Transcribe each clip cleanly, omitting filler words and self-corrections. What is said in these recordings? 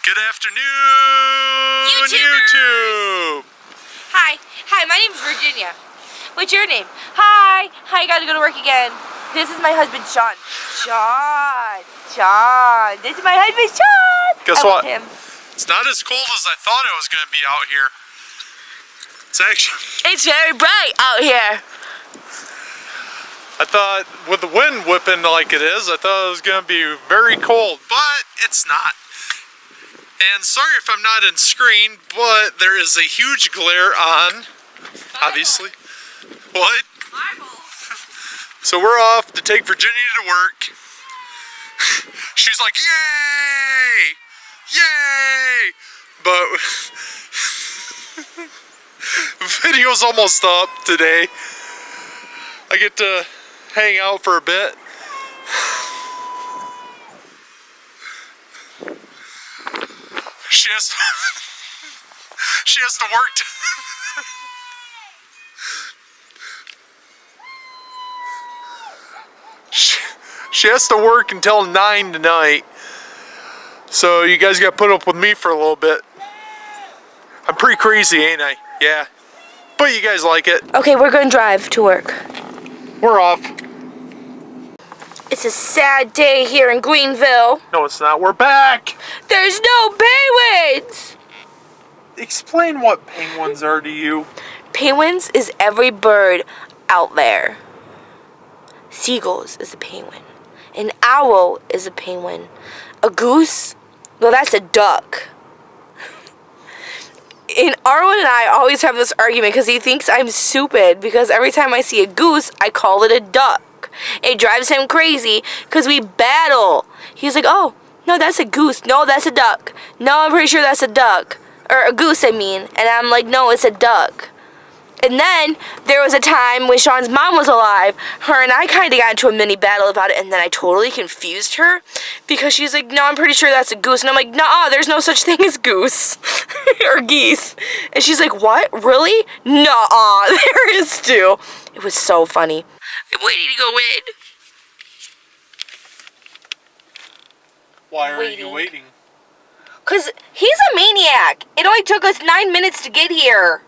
Good afternoon, YouTube! Hi, my name's Virginia. What's your name? Hi, gotta go to work again. This is my husband, Shawn. Shawn. This is my husband, Shawn. Guess I what? love him. It's not as cold as I thought it was going to be out here. It's very bright out here. I thought with the wind whipping like it is, I thought it was going to be very cold, but it's not. And sorry if I'm not in screen, but there is a huge glare on, obviously. What? So we're off to take Virginia to work. She's like, yay! Yay! But video's almost up today. I get to hang out for a bit. She has to work. She has to work until 9 tonight. So you guys got to put up with me for a little bit. I'm pretty crazy, ain't I? Yeah. But you guys like it. Okay, we're gonna drive to work. We're off. It's a sad day here in Greenville. No, it's not. We're back. There's no penguins. Explain what penguins are to you. Penguins is every bird out there. Seagulls is a penguin. An owl is a penguin. A goose, well, that's a duck. And Arwen and I always have this argument because he thinks I'm stupid because every time I see a goose, I call it a duck. It drives him crazy because we battle. He's like, oh, no, that's a goose. No, that's a duck. No, I'm pretty sure that's a duck. Or a goose, I mean. And I'm like, no, it's a duck. And then there was a time when Shawn's mom was alive, her and I kind of got into a mini battle about it, and then I totally confused her because she's like, no, I'm pretty sure that's a goose. And I'm like, nah, there's no such thing as goose or geese. And she's like, what? Really? Nuh-uh, there is too. It was so funny. I'm waiting to go in. Why are you waiting? Because he's a maniac. It only took us 9 minutes to get here.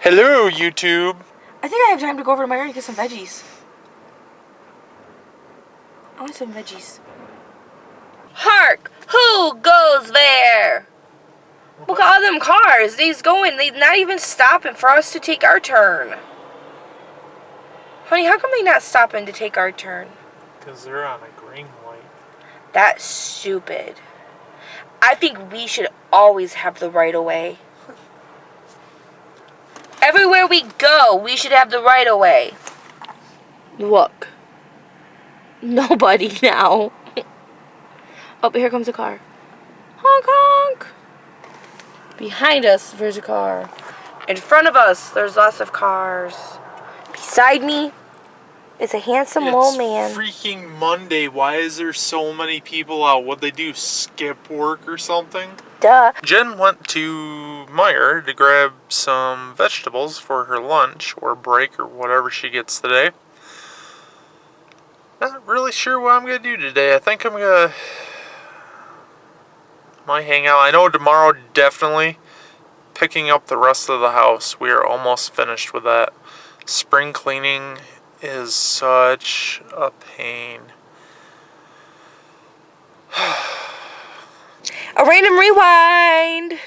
Hello, YouTube. I think I have time to go over to my yard and get some veggies. I want some veggies. Hark! Who goes there? Look at all them cars. They's going. They're not even stopping for us to take our turn. Honey, how come they not stopping to take our turn? Because they're on a green light. That's stupid. I think we should always have the right of way. Everywhere we go, we should have the right of way. Look. Nobody now. Oh, here comes a car. Honk, honk. Behind us, there's a car. In front of us, there's lots of cars. Beside me is a handsome little man. It's freaking Monday. Why is there so many people out? What'd they do, skip work or something? Duh. Jen went to Meijer to grab some vegetables for her lunch or break or whatever she gets today. Not really sure what I'm going to do today. I think I'm going to might hang out. I know tomorrow definitely picking up the rest of the house. We are almost finished with that. Spring cleaning is such a pain. A random rewind.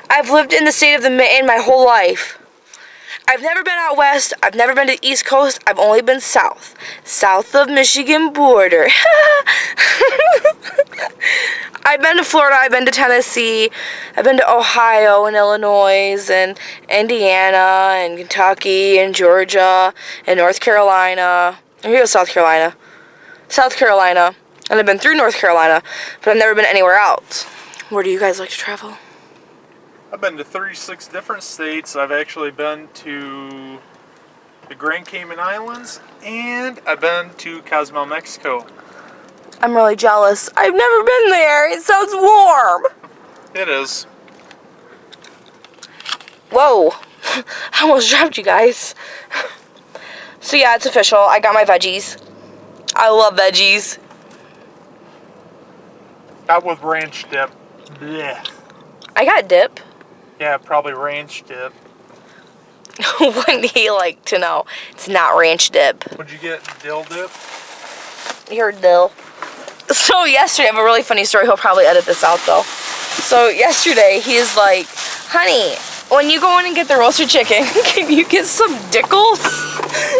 I've lived in the state of the Mitten my whole life. I've never been out west. I've never been to the East Coast. I've only been south. South of Michigan border. I've been to Florida. I've been to Tennessee. I've been to Ohio and Illinois and Indiana and Kentucky and Georgia and North Carolina. Here goes South Carolina. South Carolina. And I've been through North Carolina, but I've never been anywhere else. Where do you guys like to travel? I've been to 36 different states. I've actually been to the Grand Cayman Islands, and I've been to Cozumel, Mexico. I'm really jealous. I've never been there. It sounds warm. It is. Whoa. I almost dropped you guys. So yeah, it's official. I got my veggies. I love veggies. Not with ranch dip. Blech. I got dip. Yeah, probably ranch dip. Wouldn't he like to know? It's not ranch dip. Would you get dill dip? You heard dill. So yesterday, I have a really funny story. He'll probably edit this out though. So yesterday, he's like, honey, when you go in and get the roasted chicken, can you get some dickles?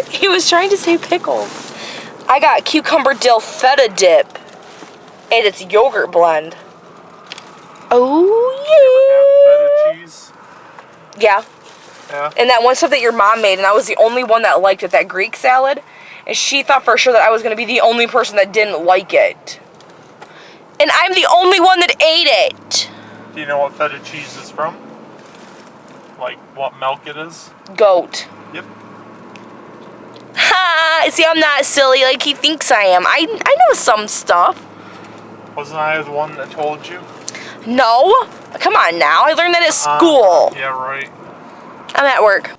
He was trying to say pickles. I got cucumber dill feta dip. And it's yogurt blend. Oh, You ever have feta cheese? yeah. Yeah. And that one stuff that your mom made, and I was the only one that liked it, that Greek salad. And she thought for sure that I was going to be the only person that didn't like it. And I'm the only one that ate it. Do you know what feta cheese is from? Like what milk it is? Goat. Yep. Ha! See, I'm not silly like he thinks I am. I know some stuff. Wasn't I the one that told you? No. Come on now. I learned that at school. Yeah, right. I'm at work.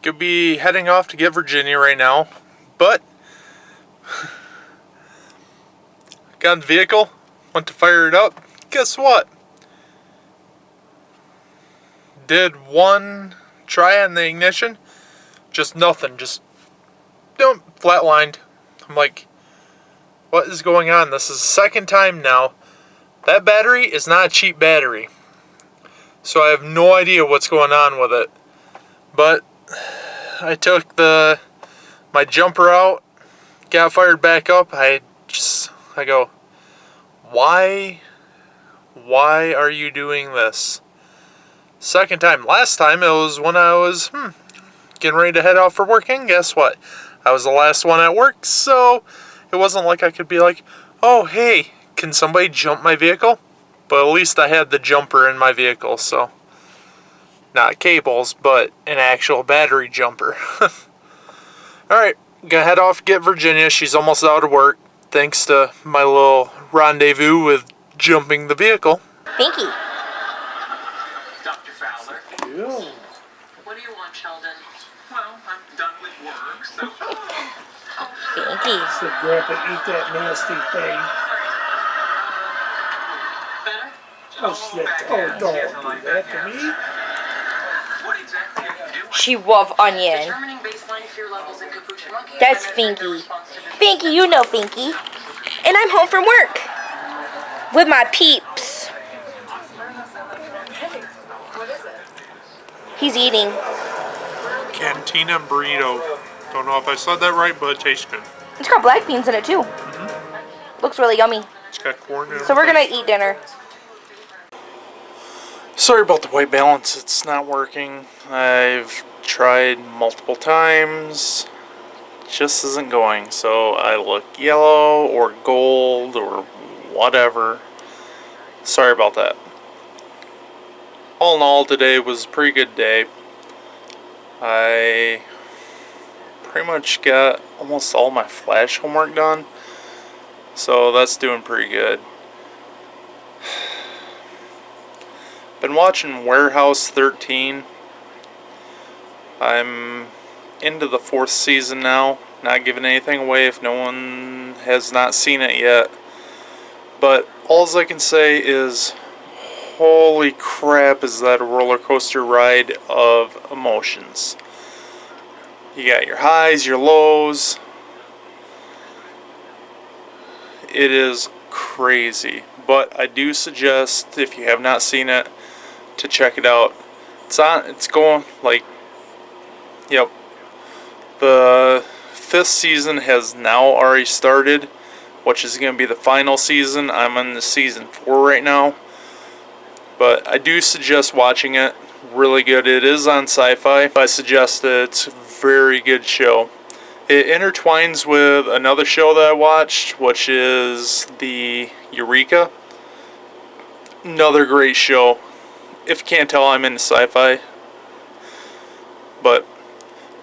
Could be heading off to get Virginia right now, but got in the vehicle, went to fire it up. Guess what? Did one try on the ignition, just nothing, just flatlined. I'm like, what is going on? This is the second time now. That battery is not a cheap battery, so I have no idea what's going on with it. But I took my jumper out, got fired back up. I go, why are you doing this? Second time. Last time it was when I was getting ready to head out for work, and guess what? I was the last one at work, so it wasn't like I could be like, oh hey, can somebody jump my vehicle? But at least I had the jumper in my vehicle, so not cables, but an actual battery jumper. Alright, gonna head off, get Virginia. She's almost out of work, thanks to my little rendezvous with jumping the vehicle. Thank you. Dr. Fowler. Ew. What do you want, Sheldon? Well, I'm done with work, so... Thank you. So Grandpa, eat that nasty thing. Better? Oh shit! Oh, don't do that to me. What exactly are you doing? She love onion. Determining baseline fear levels in capuchin monkeys. That's and measuring their Finky. response to disease. Finky, you know Finky. And I'm home from work with my peeps. He's eating. Cantina burrito. Don't know if I said that right, but it tastes good. It's got black beans in it too. Looks really yummy. It's got corn in it. So we're gonna eat dinner. Sorry about the white balance, it's not working. I've tried multiple times. Just isn't going. So I look yellow or gold or whatever. Sorry about that. All in all, today was a pretty good day. I pretty much got almost all my Flash homework done. So that's doing pretty good. Been watching Warehouse 13. I'm into the 4th season now. Not giving anything away if no one has not seen it yet. But all I can say is, holy crap, is that a roller coaster ride of emotions. You got your highs, your lows. It is crazy. But I do suggest, if you have not seen it, to check it out. It's going like, yep. The 5th season has now already started, which is going to be the final season. I'm on the season 4 right now. But I do suggest watching it. Really good. It is on Sci-Fi. I suggest it. It's a very good show. It intertwines with another show that I watched, which is the Eureka. Another great show. If you can't tell, I'm into sci-fi. But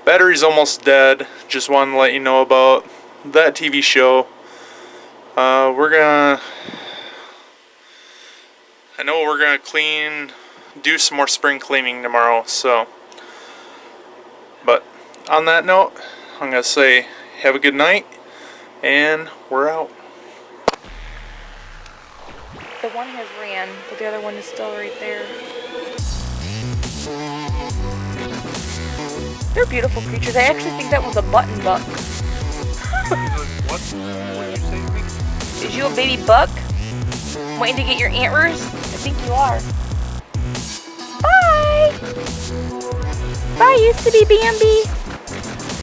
battery's almost dead. Just wanted to let you know about that TV show. I know we're gonna do some more spring cleaning tomorrow. So, but on that note, I'm gonna say have a good night. And we're out. The one has ran, but the other one is still right there. They're beautiful creatures. I actually think that was a button buck. What did you say to me? Is you a baby buck? Waiting to get your antlers? I think you are. Bye! Bye, used to be Bambi.